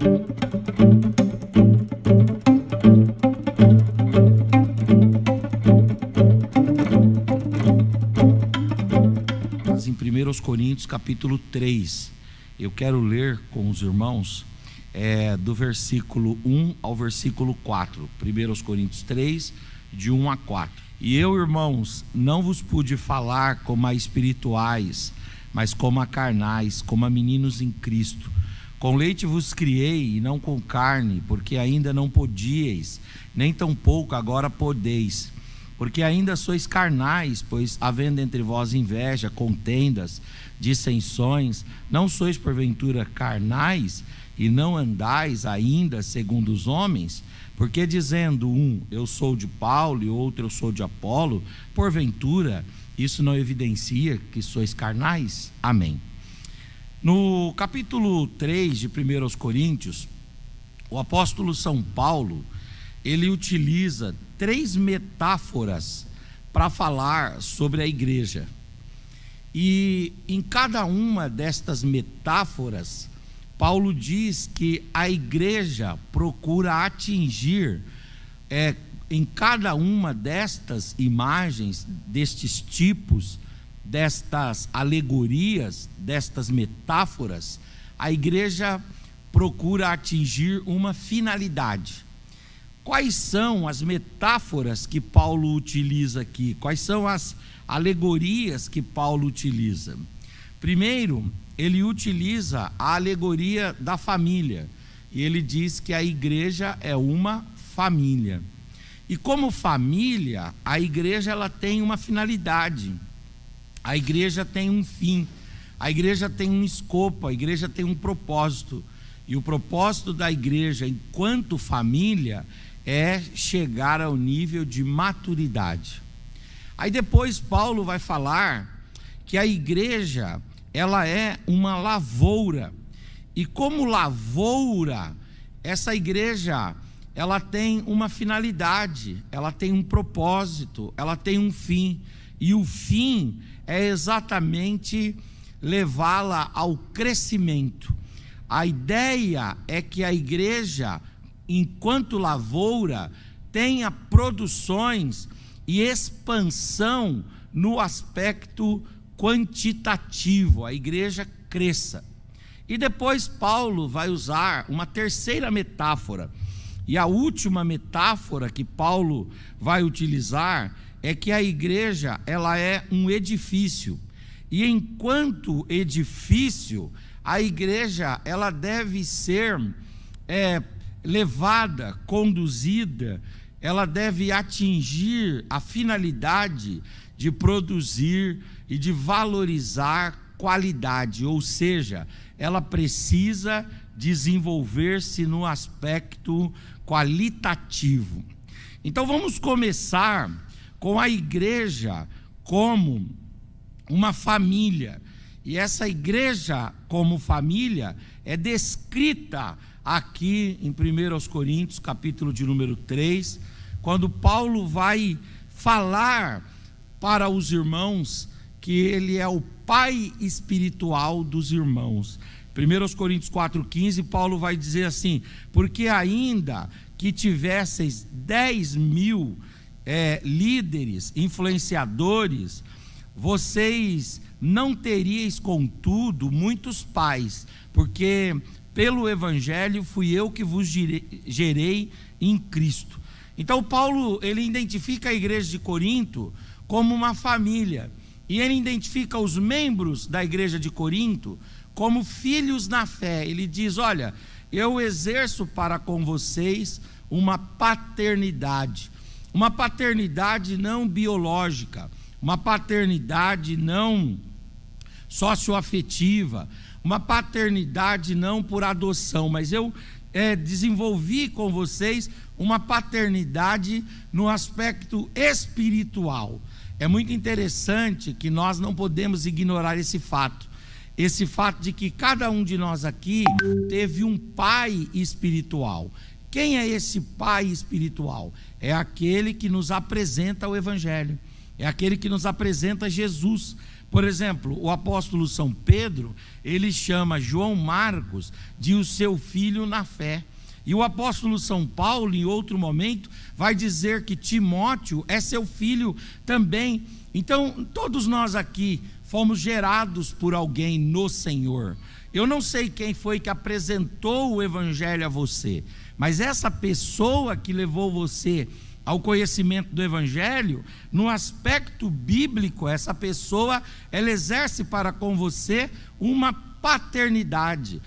Em 1 Coríntios capítulo 3, eu quero ler com os irmãos do versículo 1 ao versículo 4, 1 Coríntios 3, de 1 a 4. E eu, irmãos, não vos pude falar como a espirituais, mas como a carnais, como a meninos em Cristo. Com leite vos criei e não com carne, porque ainda não podíeis, nem tampouco agora podeis. Porque ainda sois carnais, pois havendo entre vós inveja, contendas, dissensões, não sois porventura carnais e não andais ainda segundo os homens? Porque dizendo um, eu sou de Paulo, e outro, eu sou de Apolo, porventura isso não evidencia que sois carnais? Amém. No capítulo 3 de 1 Coríntios, o apóstolo São Paulo, ele utiliza 3 metáforas para falar sobre a igreja. E em cada uma destas metáforas, Paulo diz que a igreja procura atingir, em cada uma destas imagens, destes tipos, destas alegorias, destas metáforas, a igreja procura atingir uma finalidade. Quais são as metáforas que Paulo utiliza aqui? Quais são as alegorias que Paulo utiliza? Primeiro, ele utiliza a alegoria da família, e ele diz que a igreja é uma família. E como família, a igreja ela tem uma finalidade, a igreja tem um fim, a igreja tem um escopo, a igreja tem um propósito. E o propósito da igreja, enquanto família, é chegar ao nível de maturidade. Aí depois Paulo vai falar que a igreja, ela é uma lavoura, e como lavoura, essa igreja, ela tem uma finalidade, ela tem um propósito, ela tem um fim, e o fim é exatamente levá-la ao crescimento. A ideia é que a igreja, enquanto lavoura, tenha produções e expansão no aspecto quantitativo, a igreja cresça. E depois Paulo vai usar uma terceira metáfora, e a última metáfora que Paulo vai utilizar é que a igreja, ela é um edifício, e enquanto edifício, a igreja, ela deve ser levada, conduzida, ela deve atingir a finalidade de produzir e de valorizar qualidade, ou seja, ela precisa desenvolver-se no aspecto qualitativo. Então vamos começar com a igreja como uma família, e essa igreja como família é descrita aqui em 1 Coríntios, capítulo de número 3, quando Paulo vai falar para os irmãos que ele é o pai espiritual dos irmãos. 1 Coríntios 4,15, Paulo vai dizer assim: porque ainda que tivesseis 10.000 líderes, influenciadores, vocês não teríeis, contudo, muitos pais, porque pelo evangelho fui eu que vos gerei em Cristo. Então Paulo, ele identifica a igreja de Corinto como uma família, e ele identifica os membros da igreja de Corinto como filhos na fé. Ele diz: olha, eu exerço para com vocês uma paternidade não biológica, uma paternidade não socioafetiva, uma paternidade não por adoção, mas eu desenvolvi com vocês uma paternidade no aspecto espiritual. É muito interessante que nós não podemos ignorar esse fato de que cada um de nós aqui teve um pai espiritual. Quem é esse pai espiritual? É aquele que nos apresenta o evangelho, é aquele que nos apresenta Jesus, Por exemplo, o apóstolo São Pedro, ele chama João Marcos de o seu filho na fé. E o apóstolo São Paulo, em outro momento, vai dizer que Timóteo é seu filho também. Então, todos nós aqui fomos gerados por alguém no Senhor. Eu não sei quem foi que apresentou o evangelho a você, mas essa pessoa que levou você ao conhecimento do evangelho, no aspecto bíblico, essa pessoa, ela exerce para com você uma paternidade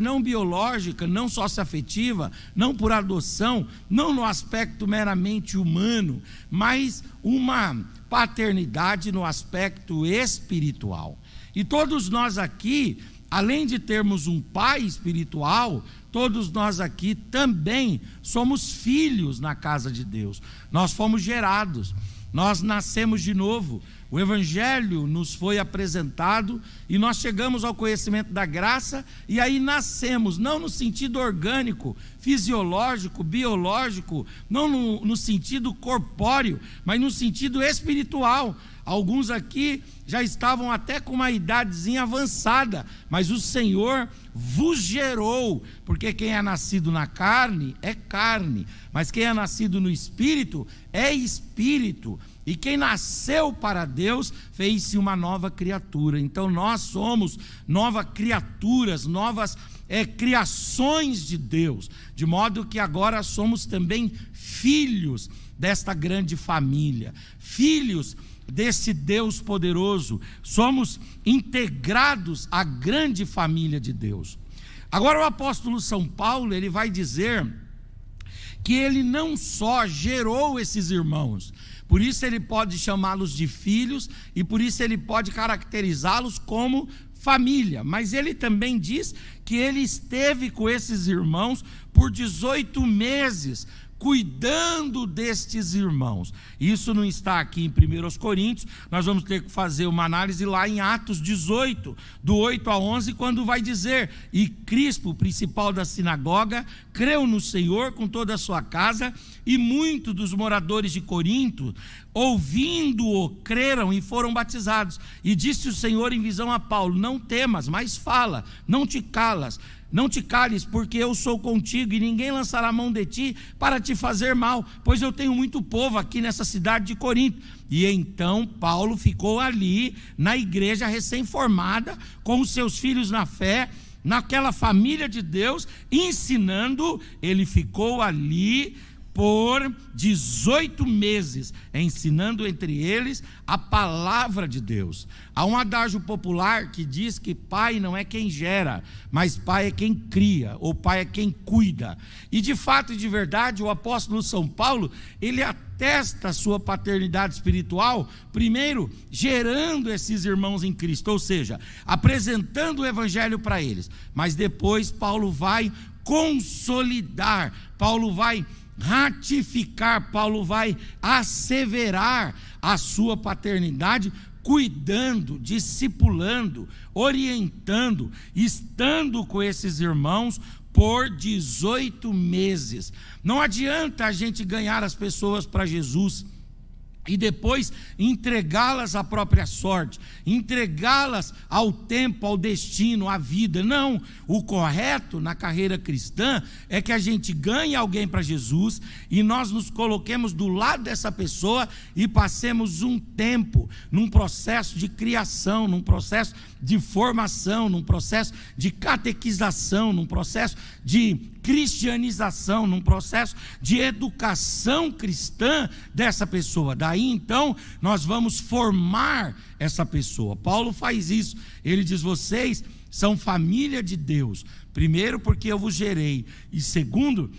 não biológica, não socioafetiva, não por adoção, não no aspecto meramente humano, mas uma paternidade no aspecto espiritual. E todos nós aqui, além de termos um pai espiritual, todos nós aqui também somos filhos na casa de Deus. Nós fomos gerados, nós nascemos de novo. O evangelho nos foi apresentado e nós chegamos ao conhecimento da graça, e aí nascemos, não no sentido orgânico, fisiológico, biológico, não no sentido corpóreo, mas no sentido espiritual. Alguns aqui já estavam até com uma idadezinha avançada, mas o Senhor vos gerou, porque quem é nascido na carne é carne, mas quem é nascido no Espírito é Espírito. E quem nasceu para Deus fez-se uma nova criatura. Então nós somos novas criaturas, novas criações de Deus, de modo que agora somos também filhos desta grande família, filhos desse Deus poderoso, somos integrados à grande família de Deus. Agora o apóstolo São Paulo, ele vai dizer que ele não só gerou esses irmãos, por isso ele pode chamá-los de filhos, e por isso ele pode caracterizá-los como família, mas ele também diz que ele esteve com esses irmãos por 18 meses, cuidando destes irmãos. Isso não está aqui em 1 Coríntios, nós vamos ter que fazer uma análise lá em Atos 18, do 8 a 11, quando vai dizer: e Crispo, principal da sinagoga, creu no Senhor com toda a sua casa, e muitos dos moradores de Corinto, ouvindo-o, creram e foram batizados. E disse o Senhor em visão a Paulo: não temas, mas fala, não te cales, porque eu sou contigo, e ninguém lançará a mão de ti para te fazer mal, pois eu tenho muito povo aqui nessa cidade de Corinto. E então Paulo ficou ali na igreja recém-formada, com os seus filhos na fé, naquela família de Deus, ensinando. Ele ficou ali por 18 meses, ensinando entre eles a palavra de Deus. Há um adágio popular que diz que pai não é quem gera, mas pai é quem cria, ou pai é quem cuida. E de fato e de verdade, o apóstolo São Paulo, ele atesta a sua paternidade espiritual, primeiro gerando esses irmãos em Cristo, ou seja, apresentando o evangelho para eles, mas depois Paulo vai consolidar, Paulo vai ratificar, Paulo vai asseverar a sua paternidade, cuidando, discipulando, orientando, estando com esses irmãos por 18 meses. Não adianta a gente ganhar as pessoas para Jesus e depois entregá-las à própria sorte, entregá-las ao tempo, ao destino, à vida. Não, o correto na carreira cristã é que a gente ganhe alguém para Jesus e nós nos coloquemos do lado dessa pessoa e passemos um tempo num processo de criação, num processo de formação, num processo de catequização, num processo de cristianização, num processo de educação cristã dessa pessoa. Daí então nós vamos formar essa pessoa. Paulo faz isso, ele diz: vocês são família de Deus, primeiro porque eu vos gerei, e segundo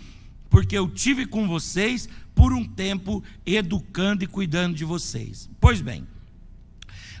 porque eu tive com vocês por um tempo, educando e cuidando de vocês. Pois bem,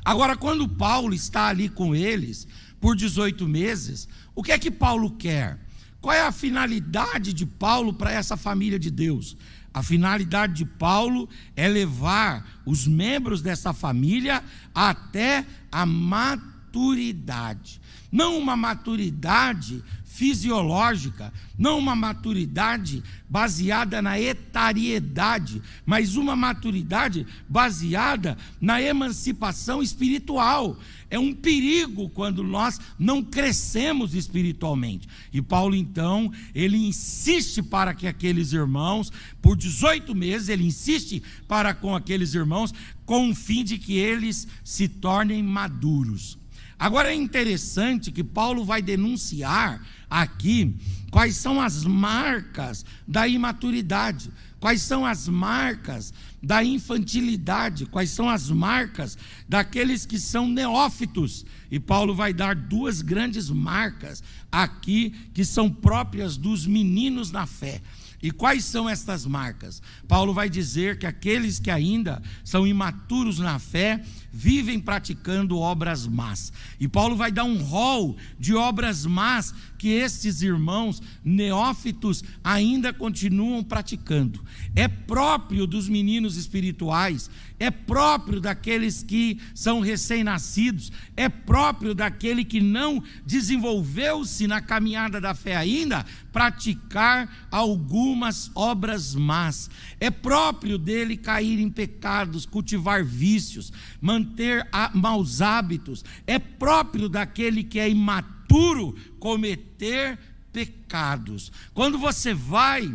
agora quando Paulo está ali com eles por 18 meses, o que é que Paulo quer? Qual é a finalidade de Paulo para essa família de Deus? A finalidade de Paulo é levar os membros dessa família até a maturidade. Não uma maturidade fisiológica, não uma maturidade baseada na etariedade, mas uma maturidade baseada na emancipação espiritual. É um perigo quando nós não crescemos espiritualmente. E Paulo, então, ele insiste para que aqueles irmãos, por 18 meses, ele insiste para com aqueles irmãos, com o fim de que eles se tornem maduros. Agora é interessante que Paulo vai denunciar aqui quais são as marcas da imaturidade, quais são as marcas da infantilidade, quais são as marcas daqueles que são neófitos. E Paulo vai dar duas grandes marcas aqui que são próprias dos meninos na fé. E quais são estas marcas? Paulo vai dizer que aqueles que ainda são imaturos na fé vivem praticando obras más. E Paulo vai dar um rol de obras más que estes irmãos neófitos ainda continuam praticando. É próprio dos meninos espirituais, é próprio daqueles que são recém-nascidos, é próprio daquele que não desenvolveu-se na caminhada da fé ainda, praticar algumas obras más. É próprio dele cair em pecados, cultivar vícios, manter maus hábitos. É próprio daquele que é imaturo cometer pecados. Quando você vai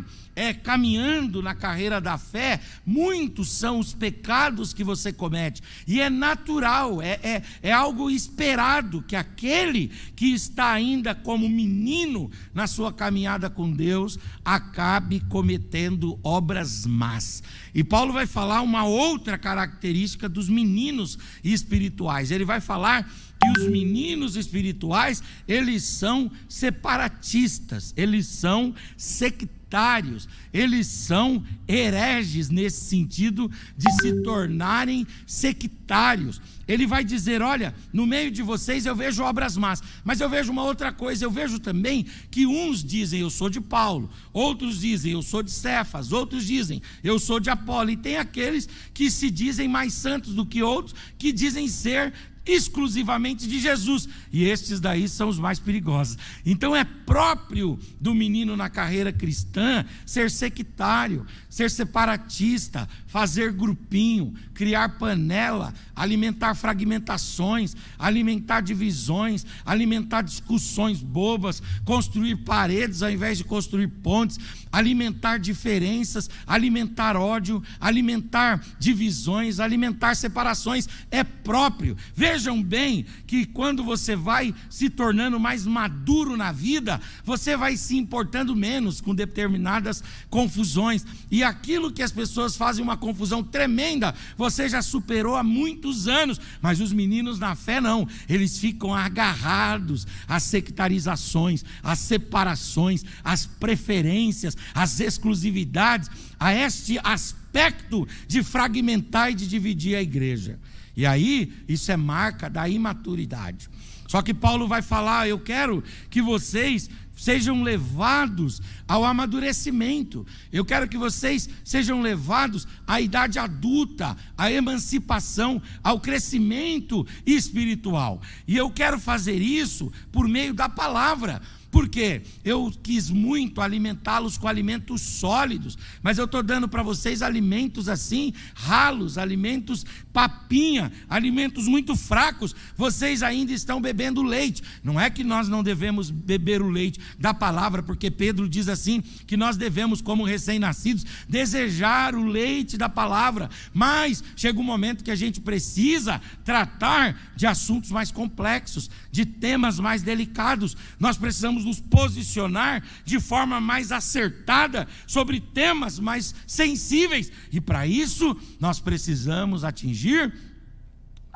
caminhando na carreira da fé, muitos são os pecados que você comete, e é natural, é algo esperado que aquele que está ainda como menino na sua caminhada com Deus acabe cometendo obras más. E Paulo vai falar uma outra característica dos meninos espirituais. Ele vai falar que os meninos espirituais, eles são separatistas, eles são sectários, eles são hereges nesse sentido de se tornarem sectários. Ele vai dizer: olha, no meio de vocês eu vejo obras más, mas eu vejo uma outra coisa, eu vejo também que uns dizem eu sou de Paulo, outros dizem eu sou de Cefas, outros dizem eu sou de Apolo, e tem aqueles que se dizem mais santos do que outros, que dizem ser exclusivamente de Jesus, e estes daí são os mais perigosos. Então é próprio do menino na carreira cristã ser sectário, ser separatista, fazer grupinho, criar panela, alimentar fragmentações, alimentar divisões, alimentar discussões bobas, construir paredes ao invés de construir pontes, alimentar diferenças, alimentar ódio, alimentar divisões, alimentar separações. É próprio. Vejam bem que quando você vai se tornando mais maduro na vida, você vai se importando menos com determinadas confusões, e aquilo que as pessoas fazem uma confusão tremenda, você já superou há muitos anos. Mas os meninos na fé não, eles ficam agarrados às sectarizações, às separações, às preferências, às exclusividades, a este aspecto de fragmentar e de dividir a igreja. E aí, isso é marca da imaturidade. Só que Paulo vai falar: eu quero que vocês sejam levados ao amadurecimento, eu quero que vocês sejam levados à idade adulta, à emancipação, ao crescimento espiritual. E eu quero fazer isso por meio da palavra. Porque eu quis muito alimentá-los com alimentos sólidos, mas eu estou dando para vocês alimentos assim, ralos, alimentos papinha, alimentos muito fracos. Vocês ainda estão bebendo leite. Não é que nós não devemos beber o leite da palavra, porque Pedro diz assim, que nós devemos, como recém-nascidos, desejar o leite da palavra. Mas chega um momento que a gente precisa tratar de assuntos mais complexos, de temas mais delicados. Nós precisamos nos posicionar de forma mais acertada sobre temas mais sensíveis, e para isso nós precisamos atingir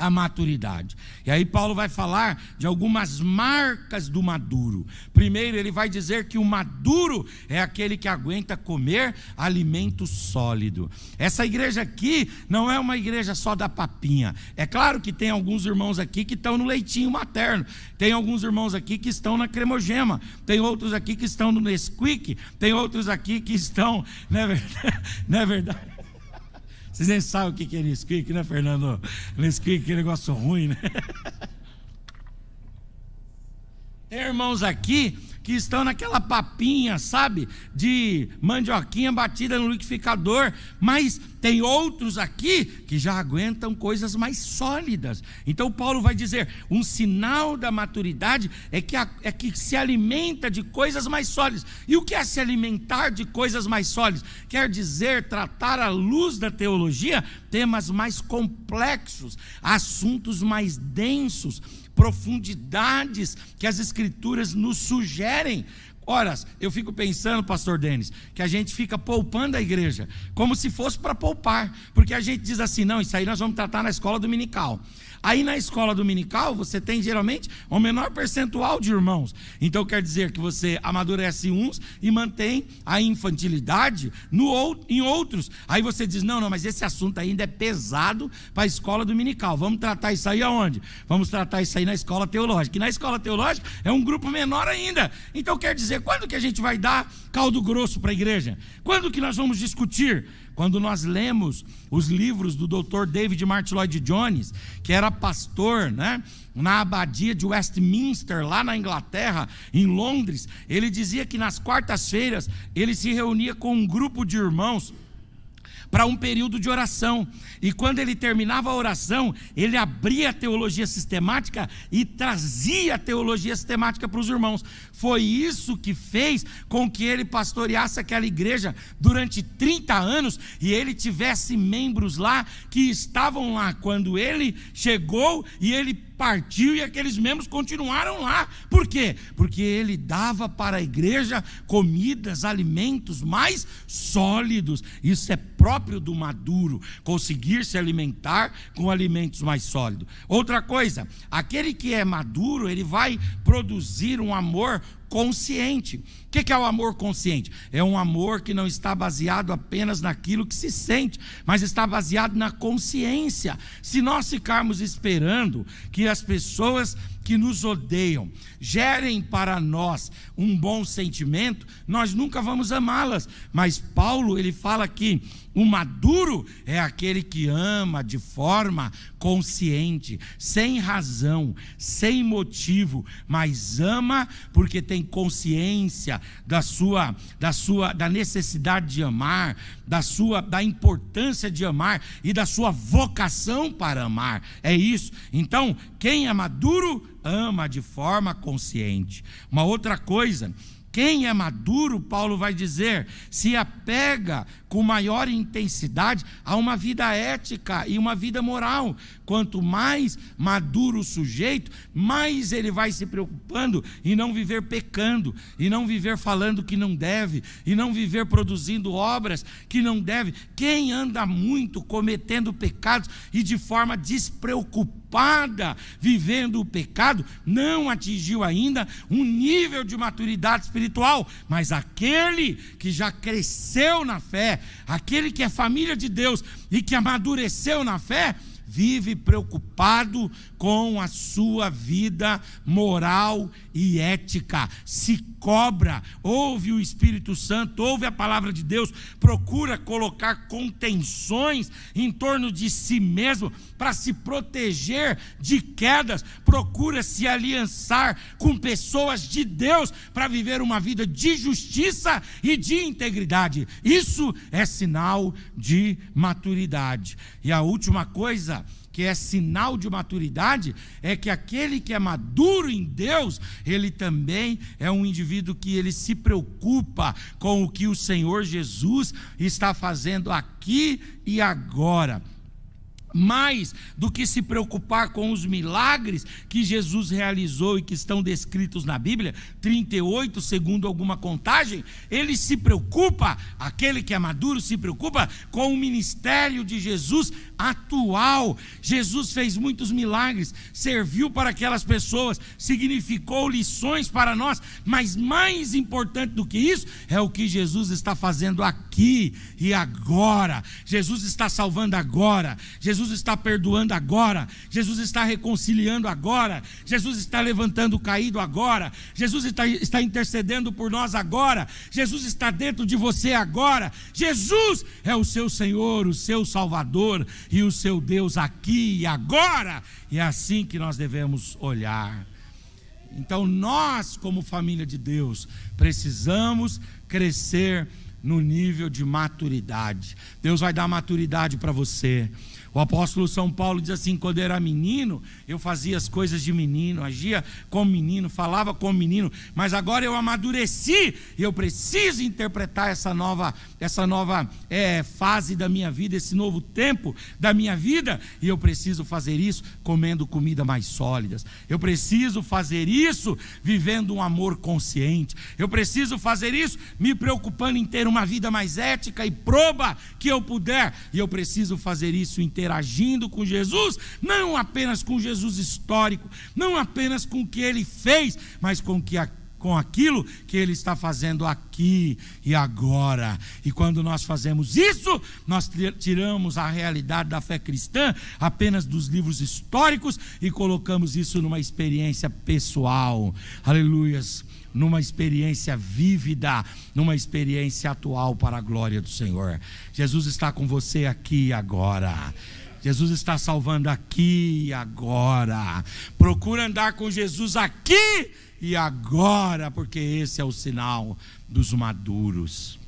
a maturidade. E aí Paulo vai falar de algumas marcas do maduro. Primeiro, ele vai dizer que o maduro é aquele que aguenta comer alimento sólido. Essa igreja aqui não é uma igreja só da papinha. É claro que tem alguns irmãos aqui que estão no leitinho materno, tem alguns irmãos aqui que estão na cremogema, tem outros aqui que estão no Nesquik, tem outros aqui que estão, não é verdade? Vocês nem sabem o que é Nesquik, né, Fernando? Nesquik, que negócio ruim, né? Tem irmãos aqui que estão naquela papinha, sabe, de mandioquinha batida no liquidificador, mas tem outros aqui que já aguentam coisas mais sólidas. Então Paulo vai dizer, um sinal da maturidade é que se alimenta de coisas mais sólidas. E o que é se alimentar de coisas mais sólidas? Quer dizer, tratar à luz da teologia temas mais complexos, assuntos mais densos, profundidades que as Escrituras nos sugerem. Ora, eu fico pensando, pastor Denis, que a gente fica poupando a igreja, como se fosse para poupar, porque a gente diz assim, não, isso aí nós vamos tratar na escola dominical. Aí na escola dominical você tem geralmente o menor percentual de irmãos, então quer dizer que você amadurece uns e mantém a infantilidade em outros. Aí você diz, não, mas esse assunto ainda é pesado para a escola dominical, vamos tratar isso aí aonde? Vamos tratar isso aí na escola teológica, e na escola teológica é um grupo menor ainda. Então quer dizer, quando que a gente vai dar caldo grosso para a igreja? Quando que nós vamos discutir? Quando nós lemos os livros do Dr. David Martyn Lloyd-Jones, que era pastor, né, na abadia de Westminster, lá na Inglaterra, em Londres, ele dizia que nas quartas-feiras ele se reunia com um grupo de irmãos para um período de oração, e quando ele terminava a oração, ele abria a teologia sistemática e trazia a teologia sistemática para os irmãos. Foi isso que fez com que ele pastoreasse aquela igreja durante 30 anos, e ele tivesse membros lá que estavam lá quando ele chegou, e ele partiu e aqueles membros continuaram lá. Por quê? Porque ele dava para a igreja comidas, alimentos mais sólidos. Isso é próprio do maduro, conseguir se alimentar com alimentos mais sólidos. Outra coisa, aquele que é maduro, ele vai produzir um amor consciente. O que é o amor consciente? É um amor que não está baseado apenas naquilo que se sente, mas está baseado na consciência. Se nós ficarmos esperando que as pessoas que nos odeiam gerem para nós um bom sentimento, nós nunca vamos amá-las. Mas Paulo, ele fala que o maduro é aquele que ama de forma consciente, sem razão, sem motivo, mas ama porque tem consciência da necessidade de amar, da importância de amar e da sua vocação para amar. É isso. Então, quem é maduro ama de forma consciente. Uma outra coisa, quem é maduro, Paulo vai dizer, se apega com maior intensidade a uma vida ética e uma vida moral. Quanto mais maduro o sujeito, mais ele vai se preocupando em não viver pecando, e não viver falando que não deve, e não viver produzindo obras que não deve. Quem anda muito cometendo pecados e de forma despreocupada vivendo o pecado, não atingiu ainda um nível de maturidade espiritual. Mas aquele que já cresceu na fé, aquele que é família de Deus e que amadureceu na fé, vive preocupado com a sua vida moral e ética, se cobra, ouve o Espírito Santo, ouve a palavra de Deus, procura colocar contenções em torno de si mesmo para se proteger de quedas, procura se aliançar com pessoas de Deus para viver uma vida de justiça e de integridade. Isso é sinal de maturidade. E a última coisa que é sinal de maturidade é que aquele que é maduro em Deus, ele também é um indivíduo que ele se preocupa com o que o Senhor Jesus está fazendo aqui e agora. Mais do que se preocupar com os milagres que Jesus realizou e que estão descritos na Bíblia, 38 segundo alguma contagem, ele se preocupa, aquele que é maduro se preocupa com o ministério de Jesus atual. Jesus fez muitos milagres, serviu para aquelas pessoas, significou lições para nós, mas mais importante do que isso é o que Jesus está fazendo aqui e agora. Jesus está salvando agora, Jesus está perdoando agora, Jesus está reconciliando agora, Jesus está levantando o caído agora, Jesus está intercedendo por nós agora, Jesus está dentro de você agora. Jesus é o seu Senhor, o seu Salvador e o seu Deus aqui e agora. E é assim que nós devemos olhar. Então nós, como família de Deus, precisamos crescer no nível de maturidade. Deus vai dar maturidade para você. O apóstolo São Paulo diz assim: quando eu era menino, eu fazia as coisas de menino, agia como menino, falava como menino, mas agora eu amadureci e eu preciso interpretar essa nova fase da minha vida, esse novo tempo da minha vida, e eu preciso fazer isso comendo comida mais sólidas, eu preciso fazer isso vivendo um amor consciente, eu preciso fazer isso me preocupando em ter uma vida mais ética e proba que eu puder, e eu preciso fazer isso interagindo com Jesus, não apenas com Jesus histórico, não apenas com o que ele fez, mas com aquilo que ele está fazendo aqui e agora. E quando nós fazemos isso, nós tiramos a realidade da fé cristã apenas dos livros históricos e colocamos isso numa experiência pessoal, aleluias, numa experiência vívida, numa experiência atual para a glória do Senhor. Jesus está com você aqui e agora. Jesus está salvando aqui e agora. Procura andar com Jesus aqui e agora, porque esse é o sinal dos maduros.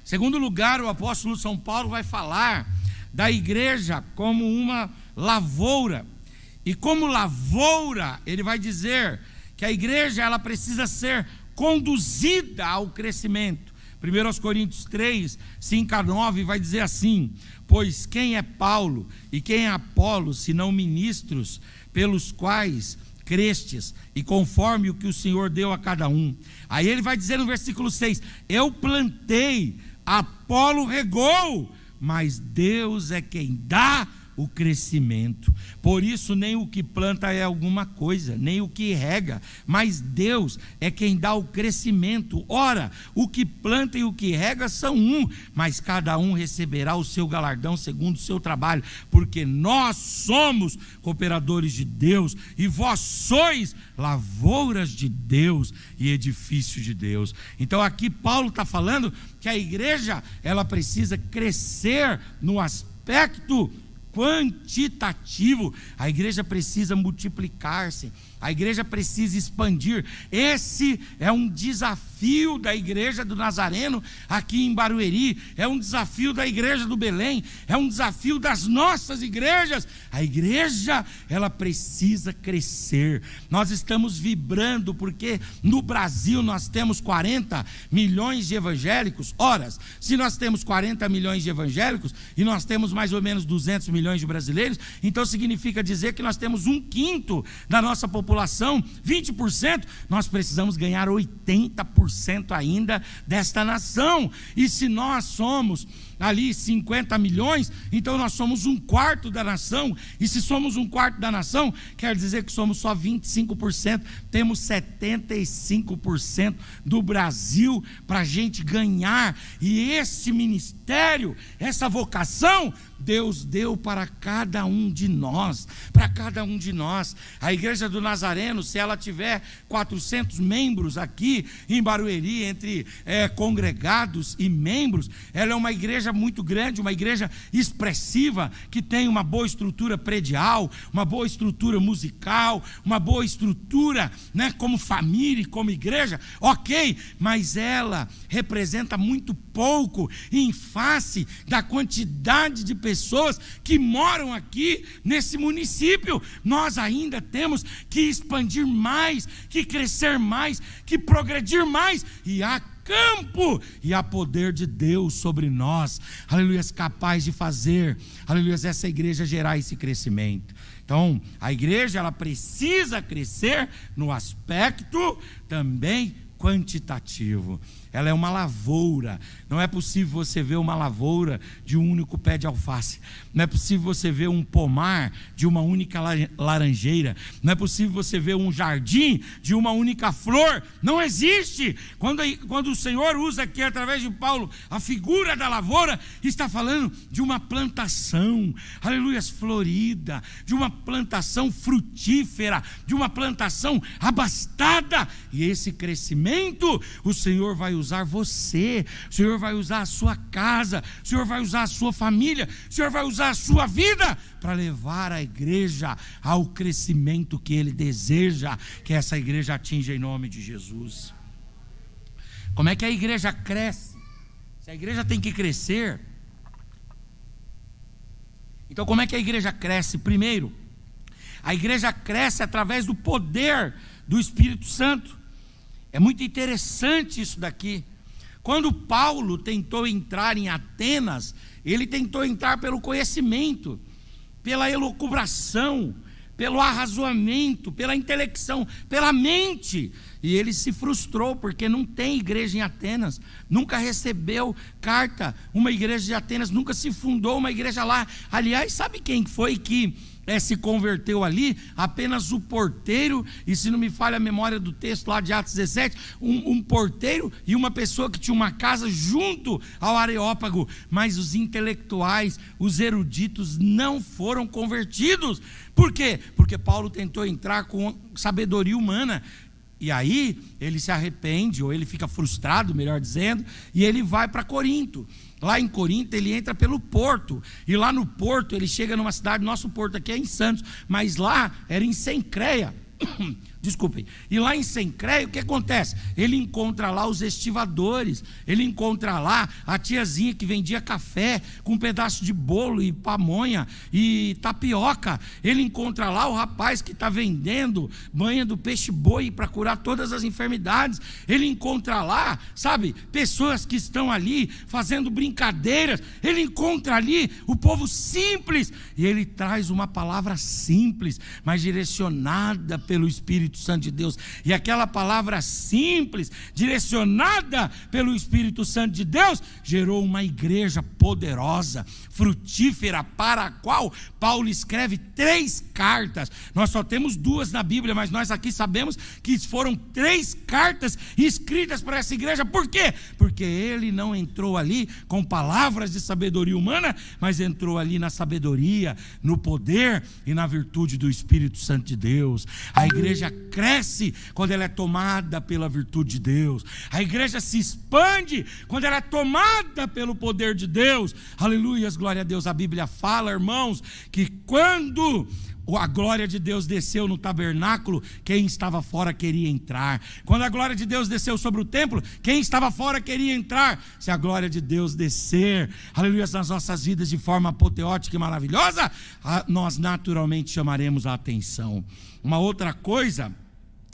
Segundo lugar, o apóstolo São Paulo vai falar da igreja como uma lavoura. E como lavoura, ele vai dizer que a igreja ela precisa ser conduzida ao crescimento. 1 Coríntios 3, 5 a 9 vai dizer assim: pois quem é Paulo e quem é Apolo, senão ministros pelos quais crestes, e conforme o que o Senhor deu a cada um. Aí ele vai dizer no versículo 6: eu plantei, Apolo regou, mas Deus é quem dá o crescimento. Por isso nem o que planta é alguma coisa, nem o que rega, mas Deus é quem dá o crescimento. Ora, o que planta e o que rega são um, mas cada um receberá o seu galardão segundo o seu trabalho, porque nós somos cooperadores de Deus, e vós sois lavouras de Deus e edifício de Deus. Então aqui Paulo está falando que a igreja ela precisa crescer no aspecto quantitativo. A igreja precisa multiplicar-se, a igreja precisa expandir. Esse é um desafio da igreja do Nazareno aqui em Barueri, é um desafio da igreja do Belém, é um desafio das nossas igrejas. A igreja ela precisa crescer. Nós estamos vibrando porque no Brasil nós temos 40 milhões de evangélicos. Ora, se nós temos 40 milhões de evangélicos e nós temos mais ou menos 200 milhões de brasileiros, então significa dizer que nós temos 1/5 da nossa população, 20%, nós precisamos ganhar 80% ainda desta nação. E se nós somos ali 50 milhões, então nós somos 1/4 da nação, e se somos 1/4 da nação, quer dizer que somos só 25%, temos 75% do Brasil para a gente ganhar. E esse ministério, essa vocação, Deus deu para cada um de nós, para cada um de nós. A igreja do Nazareno, se ela tiver 400 membros aqui em Barueri, entre congregados e membros, ela é uma igreja muito grande, uma igreja expressiva, que tem uma boa estrutura predial, uma boa estrutura musical, uma boa estrutura, como família e como igreja, ok, mas ela representa muito pouco em face da quantidade de pessoas que moram aqui nesse município. Nós ainda temos que expandir mais, que crescer mais, que progredir mais, e há campo e há poder de Deus sobre nós, aleluia, capaz de fazer, aleluia, essa igreja gerar esse crescimento. Então a igreja ela precisa crescer no aspecto também quantitativo. Ela é uma lavoura. Não é possível você ver uma lavoura de um único pé de alface. Não é possível você ver um pomar de uma única laranjeira. Não é possível você ver um jardim de uma única flor. Não existe. Quando o Senhor usa aqui através de Paulo a figura da lavoura, está falando de uma plantação, aleluia, florida, de uma plantação frutífera, de uma plantação abastada. E esse crescimento momento, o Senhor vai usar você, o Senhor vai usar a sua casa, o Senhor vai usar a sua família, o Senhor vai usar a sua vida para levar a igreja ao crescimento que Ele deseja que essa igreja atinja em nome de Jesus. Como é que a igreja cresce? Se a igreja tem que crescer, então como é que a igreja cresce? Primeiro, a igreja cresce através do poder do Espírito Santo. É muito interessante isso daqui. Quando Paulo tentou entrar em Atenas, ele tentou entrar pelo conhecimento, pela elucubração, pelo arrazoamento, pela intelecção, pela mente, e ele se frustrou, porque não tem igreja em Atenas, nunca recebeu carta, uma igreja de Atenas, nunca se fundou uma igreja lá. Aliás, sabe quem foi que se converteu ali? Apenas o porteiro, e se não me falha a memória do texto lá de Atos 17, um porteiro e uma pessoa que tinha uma casa junto ao Areópago, mas os intelectuais, os eruditos não foram convertidos. Por quê? Porque Paulo tentou entrar com sabedoria humana, e aí ele se arrepende, ou ele fica frustrado, melhor dizendo, e ele vai para Corinto. Lá em Corinto ele entra pelo porto, e lá no porto ele chega numa cidade, nosso porto aqui é em Santos, mas lá era em Cencreia, desculpem, e lá em Cencreia o que acontece? Ele encontra lá os estivadores, ele encontra lá a tiazinha que vendia café com um pedaço de bolo e pamonha e tapioca, ele encontra lá o rapaz que está vendendo banha do peixe-boi para curar todas as enfermidades, ele encontra lá, sabe, pessoas que estão ali fazendo brincadeiras, ele encontra ali o povo simples, e ele traz uma palavra simples, mas direcionada pelo Espírito Santo de Deus, e aquela palavra simples, direcionada pelo Espírito Santo de Deus, gerou uma igreja poderosa, frutífera, para a qual Paulo escreve 3 cartas. Nós só temos 2 na Bíblia, mas nós aqui sabemos que foram 3 cartas escritas para essa igreja. Por quê? Porque ele não entrou ali com palavras de sabedoria humana, mas entrou ali na sabedoria, no poder e na virtude do Espírito Santo de Deus. A igreja cresce quando ela é tomada pela virtude de Deus. A igreja se expande quando ela é tomada pelo poder de Deus. Aleluias, glória a Deus. A Bíblia fala, irmãos, que quando a glória de Deus desceu no tabernáculo, quem estava fora queria entrar. Quando a glória de Deus desceu sobre o templo, quem estava fora queria entrar. Se a glória de Deus descer, aleluia, nas nossas vidas de forma apoteótica e maravilhosa, nós naturalmente chamaremos a atenção. Uma outra coisa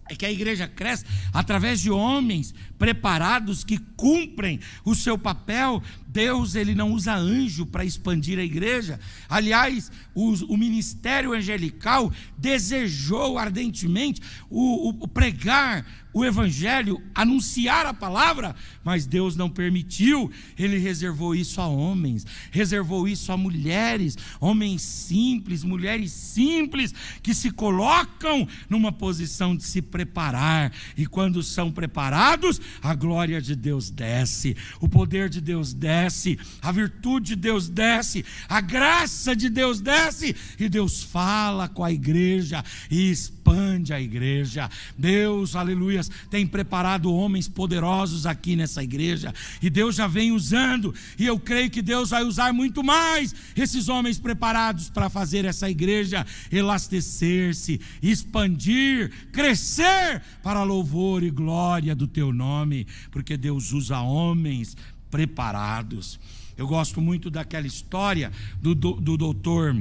é que a igreja cresce através de homens preparados que cumprem o seu papel. Deus, ele não usa anjo para expandir a igreja. Aliás, o ministério angelical desejou ardentemente o pregar o evangelho, anunciar a palavra, mas Deus não permitiu. Ele reservou isso a homens, reservou isso a mulheres, homens simples, mulheres simples, que se colocam numa posição de se preparar, e quando são preparados, a glória de Deus desce, o poder de Deus desce, a virtude de Deus desce, a graça de Deus desce, e Deus fala com a igreja e expande a igreja. Deus, aleluia, tem preparado homens poderosos aqui nessa igreja, e Deus já vem usando, e eu creio que Deus vai usar muito mais esses homens preparados para fazer essa igreja elastecer-se, expandir, crescer para louvor e glória do teu nome, porque Deus usa homens preparados. Eu gosto muito daquela história do doutor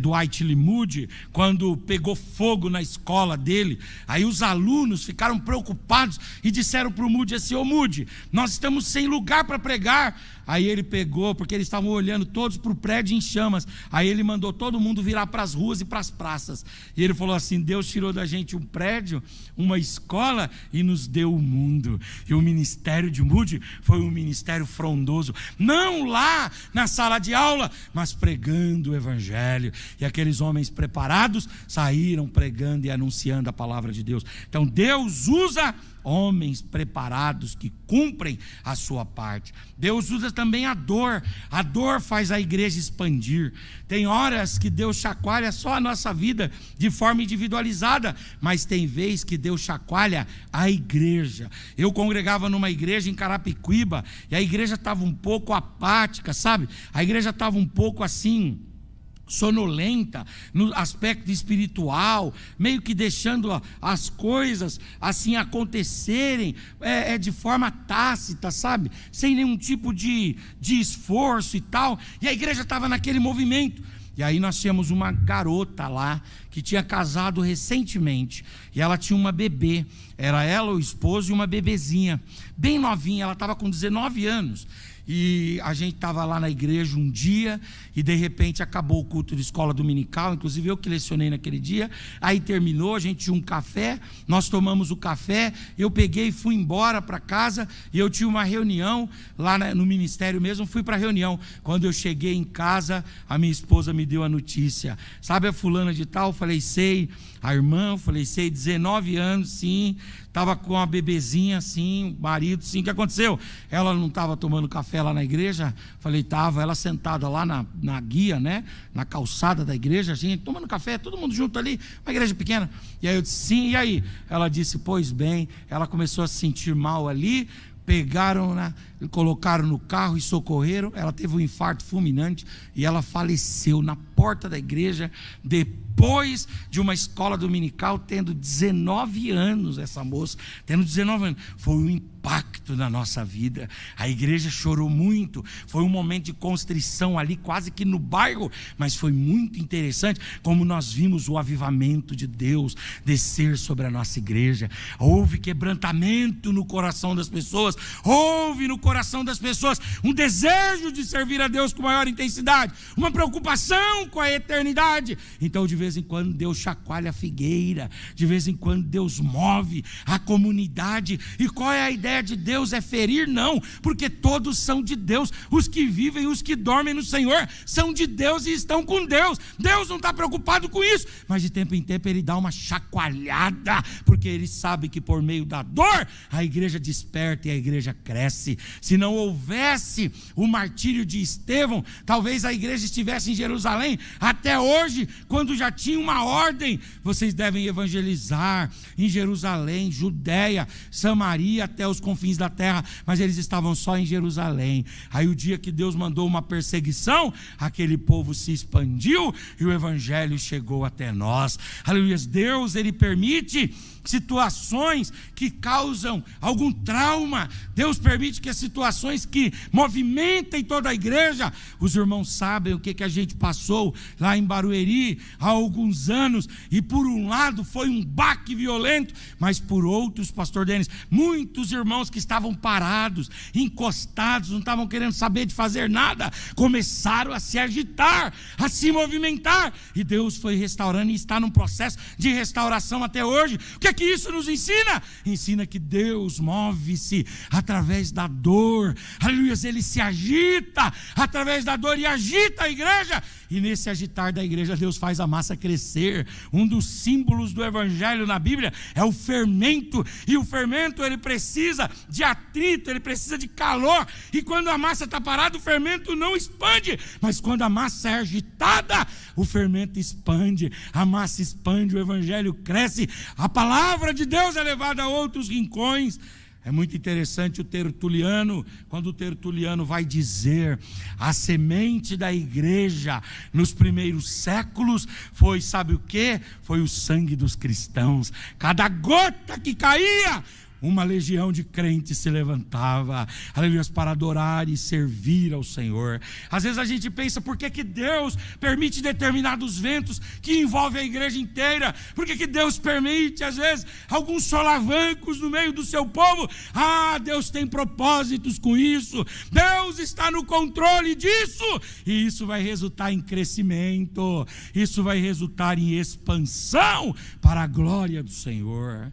Dwight L. Moody, quando pegou fogo na escola dele. Aí os alunos ficaram preocupados e disseram para o Moody assim: ô Moody, nós estamos sem lugar para pregar. Aí ele pegou, porque eles estavam olhando todos para o prédio em chamas, aí ele mandou todo mundo virar para as ruas e para as praças, e ele falou assim: Deus tirou da gente um prédio, uma escola, e nos deu o mundo. E o ministério de Moody foi um ministério frondoso, não lá na sala de aula, mas pregando o evangelho, e aqueles homens preparados saíram pregando e anunciando a palavra de Deus. Então Deus usa homens preparados que cumprem a sua parte. Deus usa também a dor faz a igreja expandir. Tem horas que Deus chacoalha só a nossa vida de forma individualizada, mas tem vez que Deus chacoalha a igreja. Eu congregava numa igreja em Carapicuíba, e a igreja estava um pouco apática, sabe? A igreja estava um pouco assim, sonolenta no aspecto espiritual, meio que deixando as coisas assim acontecerem de forma tácita, sabe? Sem nenhum tipo de esforço e tal. E a igreja estava naquele movimento. E aí nós tínhamos uma garota lá que tinha casado recentemente, e ela tinha uma bebê. Era ela, o esposo, e uma bebezinha bem novinha. Ela estava com 19 anos. E a gente estava lá na igreja um dia, e de repente acabou o culto de escola dominical, inclusive eu que lecionei naquele dia. Aí terminou, a gente tinha um café, nós tomamos o café, eu peguei e fui embora para casa, e eu tinha uma reunião lá no ministério mesmo, fui para a reunião. Quando eu cheguei em casa, a minha esposa me deu a notícia: sabe a fulana de tal? Eu falei, sei. A irmã, eu falei, sei, 19 anos, sim, estava com a bebezinha, sim, o marido, sim. O que aconteceu? Ela não estava tomando café lá na igreja? Falei, estava. Ela sentada lá na guia, né, na calçada da igreja, a gente tomando café, todo mundo junto ali, uma igreja pequena. E aí eu disse, sim, e aí? Ela disse, pois bem. Ela começou a se sentir mal ali, pegaram-na, colocaram no carro e socorreram. Ela teve um infarto fulminante e ela faleceu na porta da igreja, depois de uma escola dominical, tendo 19 anos. Essa moça tendo 19 anos, foi um impacto na nossa vida. A igreja chorou muito, foi um momento de constrição ali, quase que no bairro, mas foi muito interessante como nós vimos o avivamento de Deus descer sobre a nossa igreja. Houve quebrantamento no coração das pessoas, houve no coração das pessoas um desejo de servir a Deus com maior intensidade, uma preocupação com a eternidade. Então de vez em quando Deus chacoalha a figueira, de vez em quando Deus move a comunidade. E qual é a ideia de Deus? É ferir? Não, porque todos são de Deus. Os que vivem, os que dormem no Senhor são de Deus e estão com Deus. Deus não está preocupado com isso, mas de tempo em tempo Ele dá uma chacoalhada, porque Ele sabe que por meio da dor a igreja desperta e a igreja cresce. Se não houvesse o martírio de Estevão, talvez a igreja estivesse em Jerusalém até hoje, quando já tinha uma ordem: vocês devem evangelizar em Jerusalém, Judeia, Samaria, até os confins da terra. Mas eles estavam só em Jerusalém. Aí o dia que Deus mandou uma perseguição, aquele povo se expandiu e o evangelho chegou até nós. Aleluia. Deus, Ele permite situações que causam algum trauma. Deus permite que as situações que movimentem toda a igreja. Os irmãos sabem o que a gente passou lá em Barueri há alguns anos, e por um lado foi um baque violento, mas por outros, pastor Denis, muitos irmãos que estavam parados, encostados, não estavam querendo saber de fazer nada, começaram a se agitar, a se movimentar, e Deus foi restaurando, e está num processo de restauração até hoje. O que isso nos ensina? Ensina que Deus move-se através da dor. Aleluia. Ele se agita através da dor e agita a igreja, e nesse agitar da igreja Deus faz a massa crescer. Um dos símbolos do evangelho na Bíblia é o fermento, e o fermento ele precisa de atrito, ele precisa de calor, e quando a massa está parada o fermento não expande, mas quando a massa é agitada o fermento expande, a massa expande, o evangelho cresce, a palavra de Deus é levada a outros rincões. É muito interessante o Tertuliano, quando o Tertuliano vai dizer: a semente da igreja nos primeiros séculos foi, sabe o que? Foi o sangue dos cristãos. Cada gota que caía, uma legião de crentes se levantava, aleluia, para adorar e servir ao Senhor. Às vezes a gente pensa, por que Deus permite determinados ventos que envolvem a igreja inteira? Por que Deus permite, às vezes, alguns solavancos no meio do seu povo? Deus tem propósitos com isso, Deus está no controle disso, e isso vai resultar em crescimento, isso vai resultar em expansão para a glória do Senhor.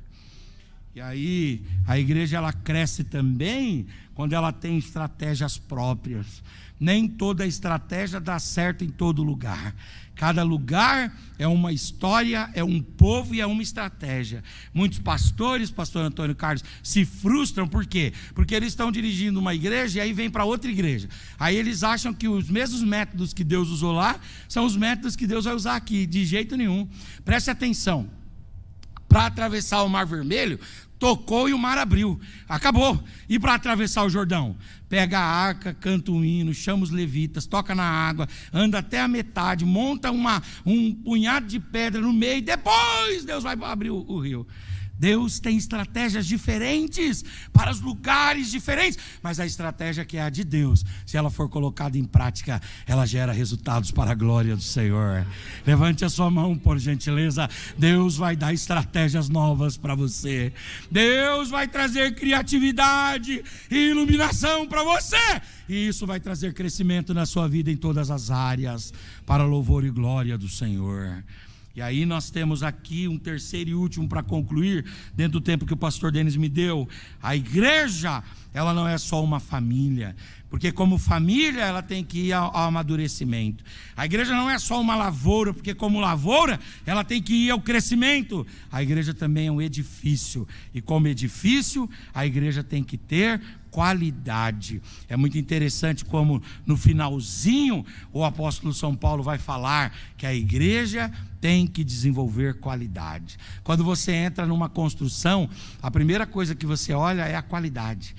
E aí a igreja ela cresce também quando ela tem estratégias próprias. Nem toda estratégia dá certo em todo lugar. Cada lugar é uma história, é um povo e é uma estratégia. Muitos pastores, pastor Antônio Carlos, se frustram, por quê? Porque eles estão dirigindo uma igreja e aí vem para outra igreja. Aí eles acham que os mesmos métodos que Deus usou lá são os métodos que Deus vai usar aqui. De jeito nenhum. Preste atenção. Para atravessar o Mar Vermelho, tocou e o mar abriu, acabou. E para atravessar o Jordão, pega a arca, canta um hino, chama os levitas, toca na água, anda até a metade, monta um punhado de pedra no meio, depois Deus vai abrir o rio. Deus tem estratégias diferentes para os lugares diferentes, mas a estratégia que é a de Deus, se ela for colocada em prática, ela gera resultados para a glória do Senhor. Levante a sua mão, por gentileza. Deus vai dar estratégias novas para você. Deus vai trazer criatividade e iluminação para você. E isso vai trazer crescimento na sua vida em todas as áreas, para louvor e glória do Senhor. E aí nós temos aqui um terceiro e último para concluir, dentro do tempo que o pastor Denis me deu. A igreja, ela não é só uma família, porque como família ela tem que ir ao amadurecimento. A igreja não é só uma lavoura, porque como lavoura ela tem que ir ao crescimento. A igreja também é um edifício, e como edifício a igreja tem que ter qualidade. É muito interessante como no finalzinho o apóstolo São Paulo vai falar que a igreja tem que desenvolver qualidade. Quando você entra numa construção, a primeira coisa que você olha é a qualidade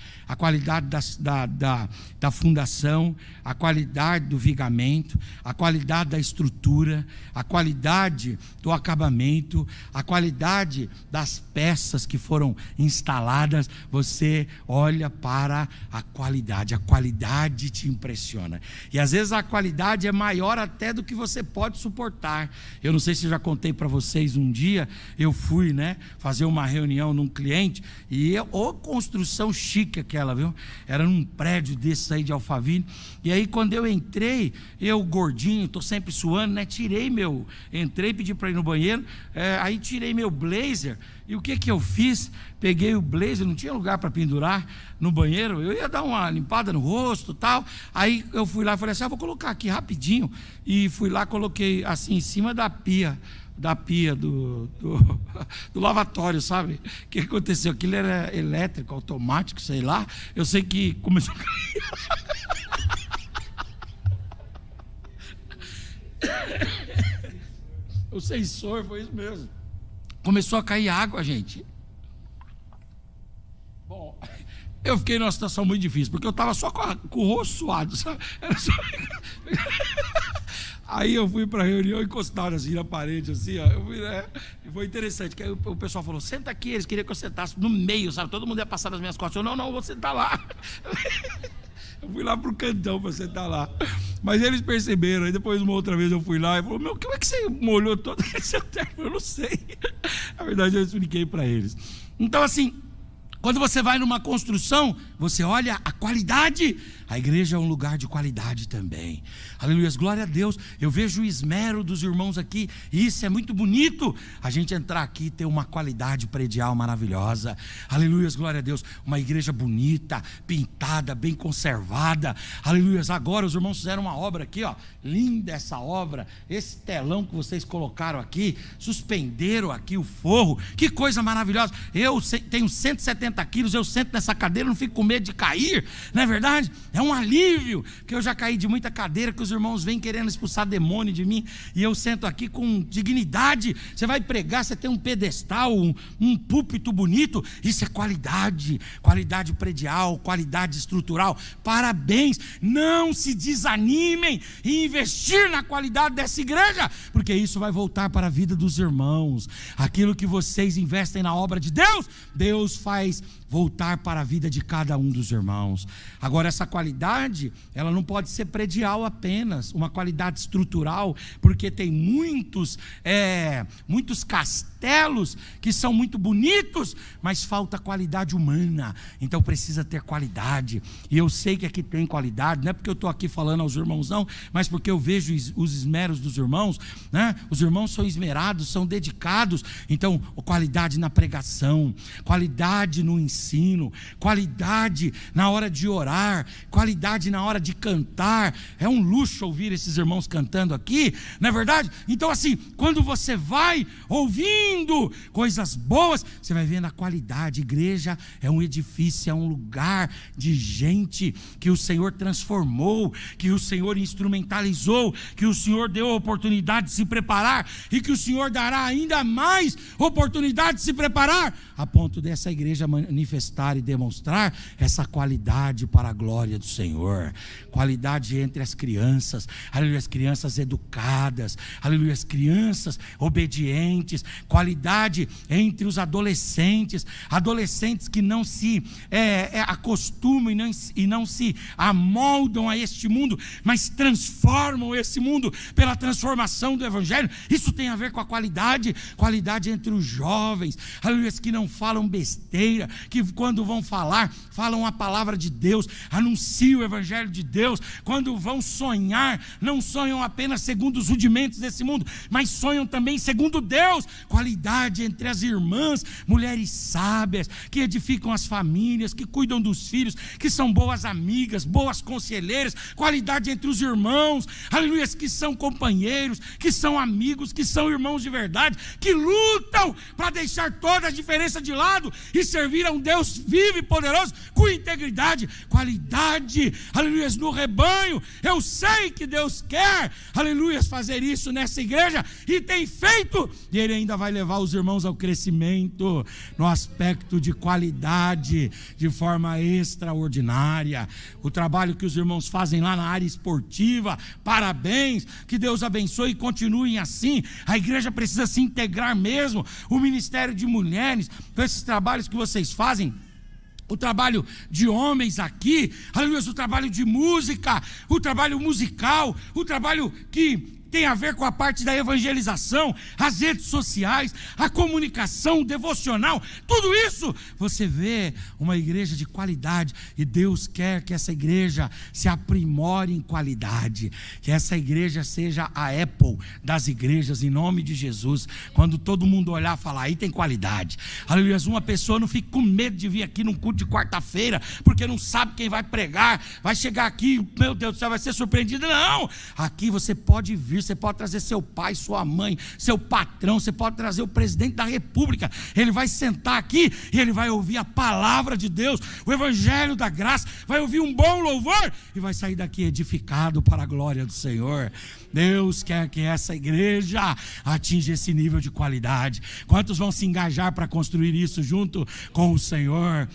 da fundação, a qualidade do vigamento, a qualidade da estrutura, a qualidade do acabamento, a qualidade das peças que foram instaladas. Você olha para a qualidade te impressiona, e às vezes a qualidade é maior até do que você pode suportar. Eu não sei se eu já contei para vocês, um dia eu fui fazer uma reunião num cliente, e construção chique aquela, viu? Era num prédio desses aí de Alphaville. E aí quando eu entrei, eu gordinho, estou sempre suando, entrei, pedi para ir no banheiro, aí tirei meu blazer. E o que eu fiz? Peguei o blazer, não tinha lugar para pendurar no banheiro, eu ia dar uma limpada no rosto e tal. Aí eu fui lá e falei assim, vou colocar aqui rapidinho. E fui lá, coloquei assim em cima da pia do lavatório, sabe? O que aconteceu? Aquilo era elétrico, automático, sei lá. Eu sei que começou a cair. O sensor, foi isso mesmo. Começou a cair água, gente. Bom, eu fiquei numa situação muito difícil, porque eu estava só com o rosto suado, sabe? Aí eu fui para a reunião encostado assim na parede, assim, ó. E foi interessante, que aí o pessoal falou, senta aqui, eles queriam que eu sentasse no meio, sabe? Todo mundo ia passar nas minhas costas. Eu, não, vou sentar lá. Eu fui lá pro cantão para sentar lá. Mas eles perceberam, aí depois uma outra vez eu fui lá e falou, como é que você molhou todo esse terno? Eu não sei. Na verdade eu expliquei para eles. Então assim, quando você vai numa construção, você olha a qualidade. A igreja é um lugar de qualidade também. Aleluia, glória a Deus. Eu vejo o esmero dos irmãos aqui, e isso é muito bonito. A gente entrar aqui e ter uma qualidade predial maravilhosa. Aleluia, glória a Deus. Uma igreja bonita, pintada, bem conservada. Aleluia, agora os irmãos fizeram uma obra aqui, ó. Linda essa obra. Esse telão que vocês colocaram aqui, suspenderam aqui o forro. Que coisa maravilhosa. Eu tenho 170 quilos, eu sento nessa cadeira, não fico com medo de cair, não é verdade? É um alívio, porque eu já caí de muita cadeira, que os irmãos vêm querendo expulsar demônio de mim, e eu sento aqui com dignidade. Você vai pregar, você tem um pedestal, um púlpito bonito. Isso é qualidade predial, qualidade estrutural. Parabéns, não se desanimem em investir na qualidade dessa igreja, porque isso vai voltar para a vida dos irmãos. Aquilo que vocês investem na obra de Deus, Deus faz voltar para a vida de cada um dos irmãos. Agora, essa qualidade, ela não pode ser predial apenas, uma qualidade estrutural, porque tem muitos castelos que são muito bonitos, mas falta qualidade humana. Então precisa ter qualidade. E eu sei que aqui tem qualidade, não é porque eu estou aqui falando aos irmãos não, mas porque eu vejo os esmeros dos irmãos, né? Os irmãos são esmerados, são dedicados. Então, qualidade na pregação, qualidade no ensino, qualidade na hora de orar, qualidade na hora de cantar. É um luxo ouvir esses irmãos cantando aqui, não é verdade? Então assim, quando você vai ouvindo coisas boas, você vai vendo a qualidade. Igreja é um edifício, é um lugar de gente que o Senhor transformou, que o Senhor instrumentalizou, que o Senhor deu a oportunidade de se preparar e que o Senhor dará ainda mais oportunidade de se preparar, a ponto dessa igreja manifestar e demonstrar essa qualidade para a glória do Senhor. Qualidade entre as crianças, aleluia, as crianças educadas, aleluia, as crianças obedientes. Qualidade entre os adolescentes que não se acostumam e não se amoldam a este mundo, mas transformam esse mundo pela transformação do Evangelho. Isso tem a ver com a qualidade entre os jovens, aleluia, que não falam besteira, que quando vão falar, falam a palavra de Deus, anunciam o Evangelho de Deus. Quando vão sonhar, não sonham apenas segundo os rudimentos desse mundo, mas sonham também segundo Deus. Qualidade entre as irmãs, mulheres sábias, que edificam as famílias, que cuidam dos filhos, que são boas amigas, boas conselheiras. Qualidade entre os irmãos, aleluia, que são companheiros, que são amigos, que são irmãos de verdade, que lutam para deixar toda a diferença de lado e servir a um Deus vivo e poderoso com integridade. Qualidade, aleluia, no rebanho. Eu sei que Deus quer, aleluia, fazer isso nessa igreja e tem feito, e Ele ainda vai levar os irmãos ao crescimento no aspecto de qualidade, de forma extraordinária. O trabalho que os irmãos fazem lá na área esportiva, parabéns, que Deus abençoe e continuem assim. A igreja precisa se integrar mesmo, o ministério de mulheres, com esses trabalhos que vocês fazem, o trabalho de homens aqui, aleluia, o trabalho de música, o trabalho musical, o trabalho que tem a ver com a parte da evangelização, as redes sociais, a comunicação, o devocional, tudo isso, você vê uma igreja de qualidade, e Deus quer que essa igreja se aprimore em qualidade, que essa igreja seja a Apple das igrejas, em nome de Jesus. Quando todo mundo olhar e falar, aí tem qualidade, aleluia, uma pessoa não fica com medo de vir aqui num culto de quarta-feira, porque não sabe quem vai pregar, vai chegar aqui, meu Deus do céu, vai ser surpreendido. Não, aqui você pode vir, você pode trazer seu pai, sua mãe, seu patrão, você pode trazer o presidente da república. Ele vai sentar aqui e ele vai ouvir a palavra de Deus, o evangelho da graça, vai ouvir um bom louvor e vai sair daqui edificado para a glória do Senhor. Deus quer que essa igreja atinja esse nível de qualidade. Quantos vão se engajar para construir isso junto com o Senhor?